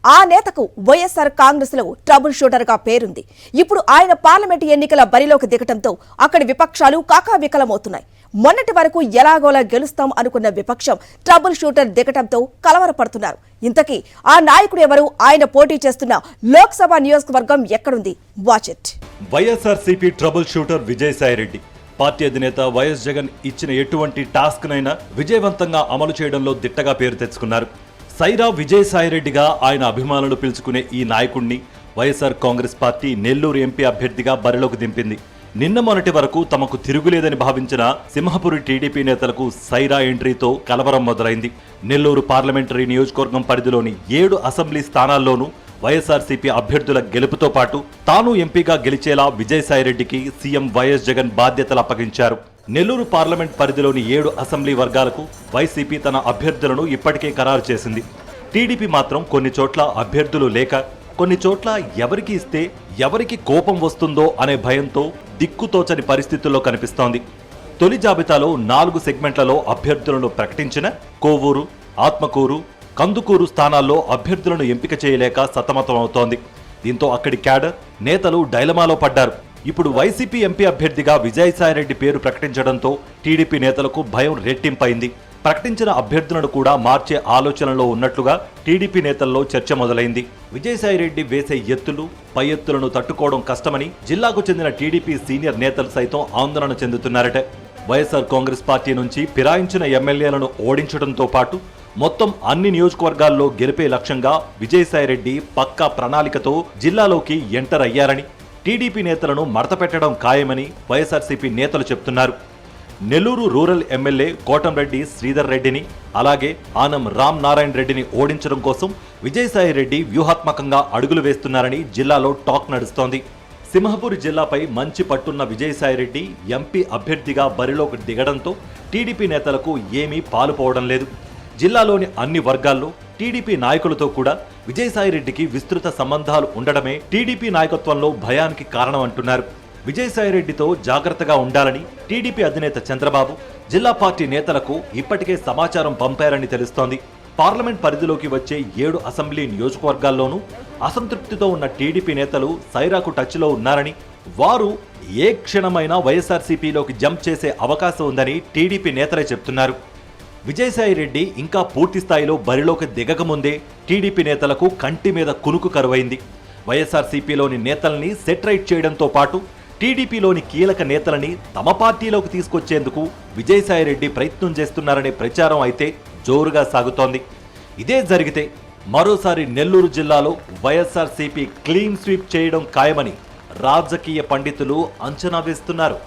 ఆ నేతకు వైఎస్ఆర్ కాంగ్రెస్ లో trouble shooter గా పేరుంది. ఇప్పుడు ఆయన పార్లమెంట్ ఎన్నికల బరిలోకి దిగటంతో అక్కడి విపక్షాలు కాకావికలమవుతున్నాయి. మొన్నటి వరకు ఎలాగోలా గెలుస్తాం అనుకున్న విపక్షం ట్రబుల్ షూటర్ దిగటంతో కలవరపడుతున్నారు. ఇంతకీ ఆ నాయకుడు ఎవరు? ఆయన పోటీ చేస్తున్న లోక్సభ నియోజకవర్గం ఎక్కడుంది? Watch it. YSRCP trouble shooter Vijayasai Reddy party అధినేత వైఎస్ జగన్ ఇచ్చిన ఎటువంటి టాస్క్ నైనా విజయవంతంగా అమలు చేయడంలో దిట్టగా పేరు తెచ్చుకున్నారు. సైరా విజయసాయిరెడ్డిగా ఆయన అభిమానులు పిలుచుకునే ఈ నాయకుడిని వైఎస్ఆర్ కాంగ్రెస్ పార్టీ నెల్లూరు ఎంపీ అభ్యర్థిగా బరిలోకి దింపింది. నిన్న మొన్నటి వరకు తమకు తిరుగులేదని భావించిన సింహపురి టీడీపీ నేతలకు సైరా ఎంట్రీతో కలవరం మొదలైంది. నెల్లూరు పార్లమెంటరీ నియోజకవర్గం పరిధిలోని 7 అసెంబ్లీ స్థానాల్లోనూ వైఎస్ఆర్సీపీ అభ్యర్థుల గెలుపుతో పాటు తాను ఎంపీగా గెలిచేలా విజయసాయిరెడ్డికి సీఎం వైఎస్ జగన్ బాధ్యతలు అప్పగించారు. నెల్లూరు పార్లమెంట్ పరిధిలోని 7 అసెంబ్లీ వర్గాలకు వైసీపీ తన అభ్యర్థులను ఇప్పటికే ఖరారు చేసింది. టీడీపీ మాత్రం కొన్ని చోట్ల అభ్యర్థులు లేక, కొన్ని చోట్ల ఎవరికి ఇస్తే ఎవరికి కోపం వస్తుందో అనే భయంతో దిక్కుతోచని పరిస్థితుల్లో కనిపిస్తోంది. తొలి జాబితాలో 4 సెగ్మెంట్లలో అభ్యర్థులను ప్రకటించిన కోవూరు, ఆత్మకూరు, కందుకూరు స్థానాల్లో అభ్యర్థులను ఎంపిక చేయలేక సతమతమవుతోంది. దీంతో అక్కడి క్యాడర్ నేతలు డైలమాలో పడ్డారు. ఇప్పుడు వైసీపీ ఎంపీ అభ్యర్థిగా విజయసాయిరెడ్డి పేరు ప్రకటించడంతో టీడీపీ నేతలకు భయం రెట్టింపైంది. ప్రకటించిన అభ్యర్థులను కూడా మార్చే ఆలోచనలో ఉన్నట్లుగా టీడీపీ నేతల్లో చర్చ మొదలైంది. విజయసాయిరెడ్డి వేసే ఎత్తులు, పై ఎత్తులను తట్టుకోవడం కష్టమని జిల్లాకు చెందిన టీడీపీ సీనియర్ నేతలు సైతం ఆందోళన చెందుతున్నారట. వైఎస్ఆర్ కాంగ్రెస్ పార్టీ నుంచి ఫిరాయించిన ఎమ్మెల్యేలను ఓడించడంతో పాటు మొత్తం అన్ని నియోజకవర్గాల్లో గెలిపే లక్ష్యంగా విజయసాయిరెడ్డి పక్కా ప్రణాళికతో జిల్లాలోకి ఎంటర్ అయ్యారని, టీడీపీ నేతలను మడతపెట్టడం ఖాయమని వైఎస్ఆర్సీపీ నేతలు చెప్తున్నారు. నెల్లూరు రూరల్ ఎమ్మెల్యే కోటంరెడ్డి శ్రీధర్ రెడ్డిని, అలాగే ఆనం రామ్ నారాయణ రెడ్డిని ఓడించడం కోసం విజయసాయిరెడ్డి వ్యూహాత్మకంగా అడుగులు వేస్తున్నారని జిల్లాలో టాక్ నడుస్తోంది. సింహపురి జిల్లాపై మంచి పట్టున్న విజయసాయిరెడ్డి ఎంపీ అభ్యర్థిగా బరిలోకి దిగడంతో టీడీపీ నేతలకు ఏమీ పాలుపోవడం లేదు. జిల్లాలోని అన్ని వర్గాల్లో టీడీపీ నాయకులతో కూడా విజయసాయిరెడ్డికి విస్తృత సంబంధాలు ఉండడమే టీడీపీ నాయకత్వంలో భయానికి కారణం అంటున్నారు. విజయసాయిరెడ్డితో జాగ్రత్తగా ఉండాలని టీడీపీ అధినేత చంద్రబాబు జిల్లా పార్టీ నేతలకు ఇప్పటికే సమాచారం పంపారని తెలుస్తోంది. పార్లమెంట్ పరిధిలోకి వచ్చే 7 అసెంబ్లీ నియోజకవర్గాల్లోనూ అసంతృప్తితో ఉన్న టీడీపీ నేతలు సైరాకు టచ్లో ఉన్నారని, వారు ఏ క్షణమైనా వైఎస్ఆర్సీపీలోకి జంప్ చేసే అవకాశం ఉందని టీడీపీ నేతలే చెప్తున్నారు. విజయసాయిరెడ్డి ఇంకా పూర్తి స్థాయిలో బరిలోకి దిగకముందే టీడీపీ నేతలకు కంటి మీద కునుకు కరువైంది. వైఎస్ఆర్సీపీలోని నేతల్ని సెటరైట్ చేయడంతో పాటు టీడీపీలోని కీలక నేతలని తమ పార్టీలోకి తీసుకొచ్చేందుకు విజయసాయిరెడ్డి ప్రయత్నం చేస్తున్నారనే ప్రచారం అయితే జోరుగా సాగుతోంది. ఇదే జరిగితే మరోసారి నెల్లూరు జిల్లాలో వైఎస్ఆర్సీపీ క్లీన్ స్వీప్ చేయడం ఖాయమని రాజకీయ పండితులు అంచనా వేస్తున్నారు.